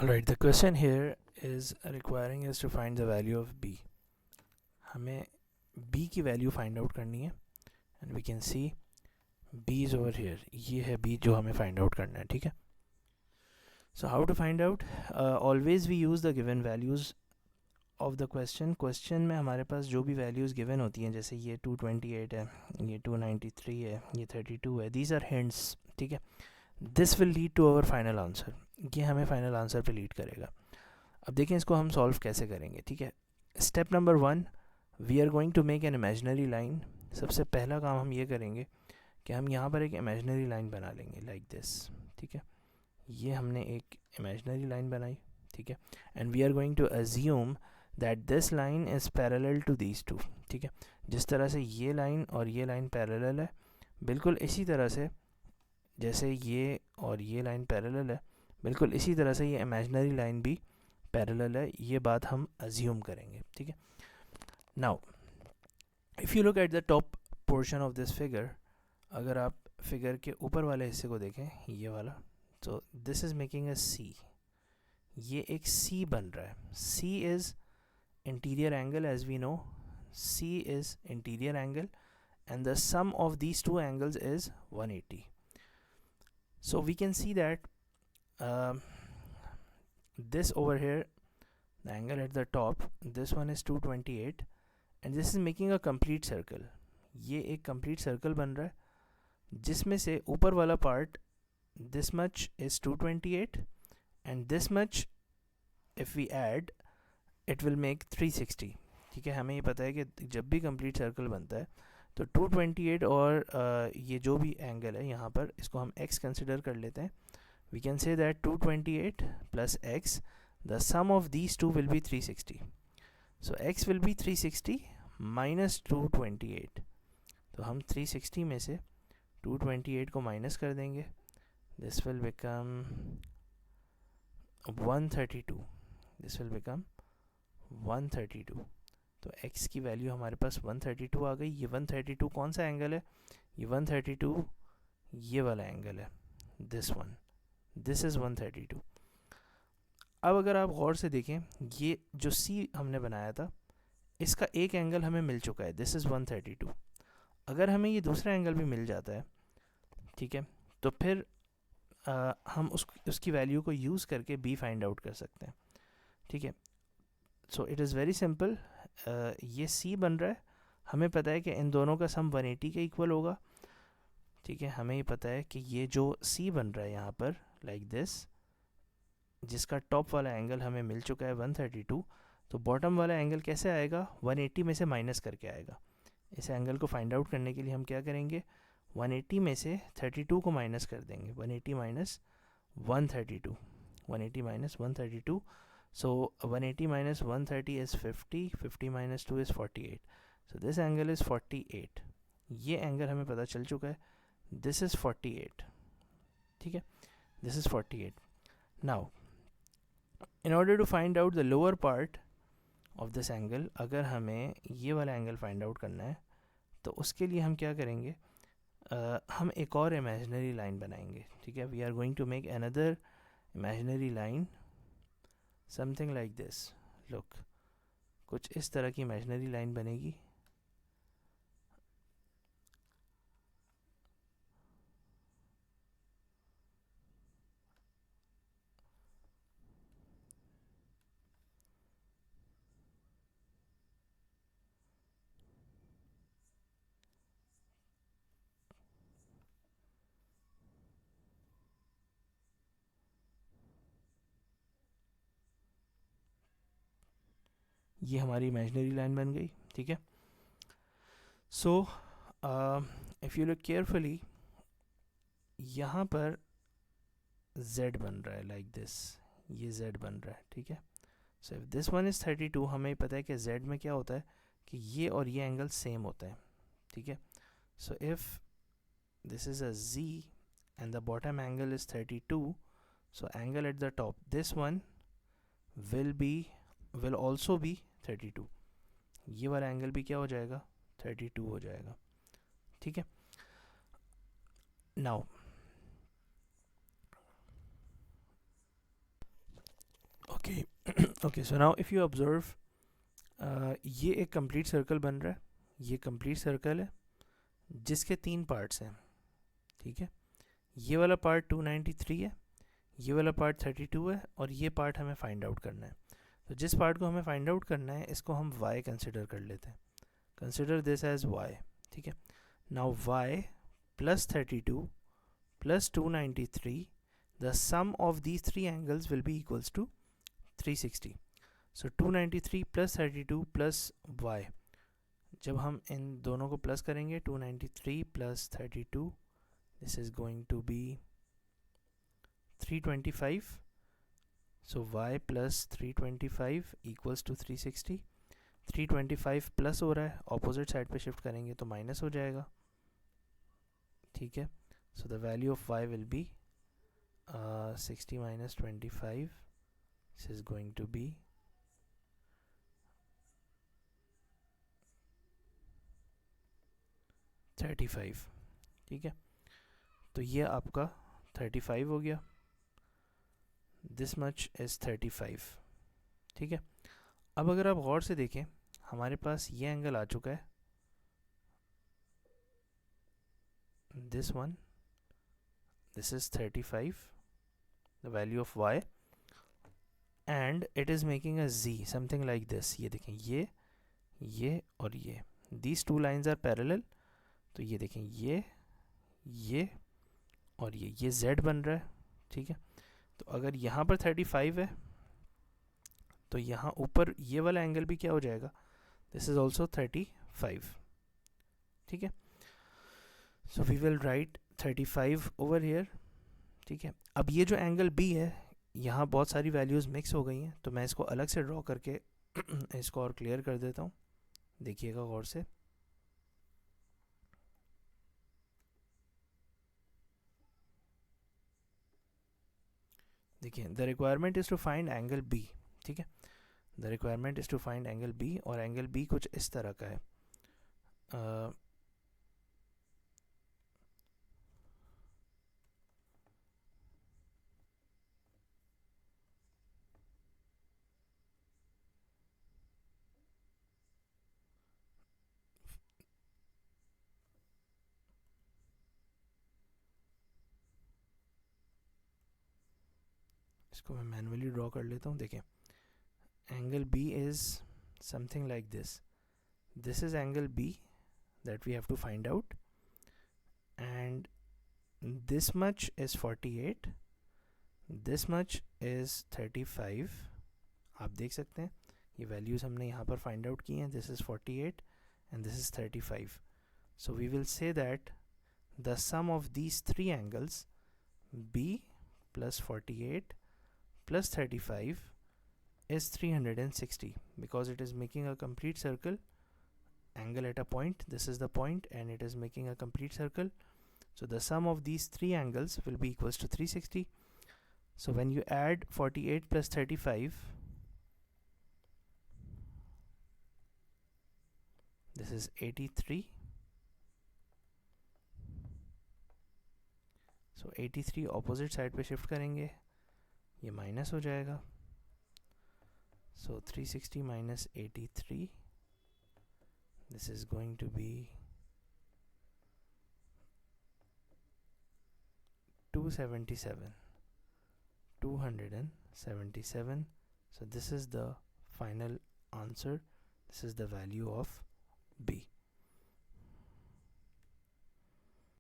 Alright, the question here is requiring us to find the value of b. हमें b की value find out करनी है and we can see b is over here. ये है b जो हमें find out करना है. ठीक है. So how to find out? Always we use the given values of the question में हमारे पास जो भी वैल्यूज़ गिवन होती हैं, जैसे ये 228 है, ये 293 है, ये 32 है, दीज आर हिंट्स. ठीक है. This will lead to our final answer. ये हमें फाइनल आंसर पे लीड करेगा. अब देखें इसको हम सॉल्व कैसे करेंगे. ठीक है. Step number 1, we are going to make an imaginary line. सबसे पहला काम हम ये करेंगे कि हम यहाँ पर एक इमेजिनरी लाइन बना लेंगे लाइक दिस. ठीक है. ये हमने एक इमेजिनरी लाइन बनाई. ठीक है. And we are going to assume that this line is parallel to these two. ठीक है. जिस तरह से ये लाइन और ये लाइन पैरेलल है, बिल्कुल इसी तरह से जैसे ये और ये लाइन पैरेलल है, बिल्कुल इसी तरह से ये इमेजिनरी लाइन भी पैरेलल है. ये बात हम अज्यूम करेंगे. ठीक है. Now if you look at the top portion of this figure, अगर आप फिगर के ऊपर वाले हिस्से को देखें, ये वाला, तो this is making a C. ये एक सी बन रहा है. C is interior angle, as we know. C is interior angle and the sum of these two angles is 180. So we can see that this over here, the angle at the top, this one is 228 and this is making a complete circle. ये एक complete circle बन रहा है जिसमें से ऊपर वाला part, this much is 228 and this much if we add it will make 360. ठीक है. हमें ये पता है कि जब भी complete circle बनता है तो 228 और ये जो भी एंगल है यहाँ पर, इसको हम x कंसिडर कर लेते हैं. We can say that 228 plus x, the sum of these two will be 360. So x will be 360 minus 228. तो हम 360 में से 228 को माइनस कर देंगे. This will become 132. This will become 132. तो x की वैल्यू हमारे पास 132 आ गई. ये 132 कौन सा एंगल है? ये 132 ये वाला एंगल है, दिस वन. This is 132. अब अगर आप गौर से देखें, ये जो C हमने बनाया था, इसका एक एंगल हमें मिल चुका है, दिस इज़ 132. अगर हमें ये दूसरा एंगल भी मिल जाता है, ठीक है, तो फिर हम उसकी वैल्यू को यूज़ करके B फाइंड आउट कर सकते हैं. ठीक है. So it is very simple. ये C बन रहा है. हमें पता है कि इन दोनों का सम 180 के इक्वल होगा. ठीक है. हमें ये पता है कि ये जो C बन रहा है यहाँ पर लाइक दिस, जिसका टॉप वाला एंगल हमें मिल चुका है 132, तो बॉटम वाला एंगल कैसे आएगा? 180 में से माइनस करके आएगा. इस एंगल को फाइंड आउट करने के लिए हम क्या करेंगे? 180 में से 32 को माइनस कर देंगे. 180 minus 132. 180 minus 132. So 180 minus 130 is 50. 50 minus 2 is 48. So this angle is 48. ये एंगल हमें पता चल चुका है. This is 48. ठीक है. This is 48. Now, in order to find out the lower part of this angle, अगर हमें ये वाला एंगल फाइंड आउट करना है, तो उसके लिए हम क्या करेंगे? हम एक और इमेजिनरी लाइन बनाएंगे. ठीक है. We are going to make another imaginary line. Something like this. Look, कुछ इस तरह की इमेजिनरी लाइन बनेगी. ये हमारी इमेजिनरी लाइन बन गई. ठीक है. So if you look carefully, यहाँ पर z बन रहा है लाइक दिस. ये z बन रहा है. ठीक है. So if this one is 32, हमें पता है कि z में क्या होता है कि ये और ये एंगल सेम होता है. ठीक है. So if this is a z and the bottom angle is 32, so angle at the top, this one will also be 32. ये वाला एंगल भी क्या हो जाएगा? 32 हो जाएगा. ठीक है. Now okay, so now if you observe, ये एक कंप्लीट सर्कल बन रहा है, ये कंप्लीट सर्कल है जिसके 3 पार्ट्स हैं, ठीक है। ये वाला पार्ट 293 है, ये वाला पार्ट 32 है, और ये पार्ट हमें फाइंड आउट करना है। तो जिस पार्ट को हमें फाइंड आउट करना है इसको हम y कंसिडर कर लेते हैं, कंसिडर दिस एज y, ठीक है। Now y plus 32 plus 293, the sum of these three angles will be equals to 360. So 293 plus 32 plus y, जब हम इन दोनों को प्लस करेंगे 293 plus 32, this is going to be 325. So y plus 325 equals to 360. 325 plus हो रहा है, opposite side पे shift करेंगे तो माइनस हो जाएगा, ठीक है। So the value of y will be 60 minus 25, this is going to be 35, ठीक है। तो ये आपका 35 हो गया, दिस मच इज़ 35, ठीक है। अब अगर आप गौर से देखें, हमारे पास ये एंगल आ चुका है, this one, this is 35, the value of y, and it is making a z something like this. ये देखें, ये और ये, these two lines are parallel. तो ये देखें, ये और ये z बन रहा है, ठीक है। तो अगर यहाँ पर 35 है तो यहाँ ऊपर ये वाला एंगल भी क्या हो जाएगा, दिस इज ऑल्सो 35, ठीक है। So we will write 35 over here, ठीक है। अब ये जो एंगल B है, यहाँ बहुत सारी वैल्यूज़ मिक्स हो गई हैं, तो मैं इसको अलग से ड्रॉ करके इसको और क्लियर कर देता हूँ, देखिएगा गौर से। देखिए, the requirement is to find angle B, ठीक है। The requirement is to find angle B, और एंगल B कुछ इस तरह का है। इसको मैं मैनुअली ड्रॉ कर लेता हूँ। देखें, angle B is something like this, this is angle B that we have to find out, and this much is 48, this much is 35. आप देख सकते हैं ये वैल्यूज़ हमने यहाँ पर फाइंड आउट की हैं, this is 48 and this is 35. So we will say that the sum of these three angles, B plus 48 plus 35, is 360, because it is making a complete circle, angle at a point, this is the point, and it is making a complete circle. So the sum of these three angles will be equals to 360. So when you add 48 plus 35, this is 83. So 83 opposite side पे shift करेंगे, ये minus हो जाएगा. So 360 minus 83, this is going to be 277. 277. So this is the final answer. This is the value of B.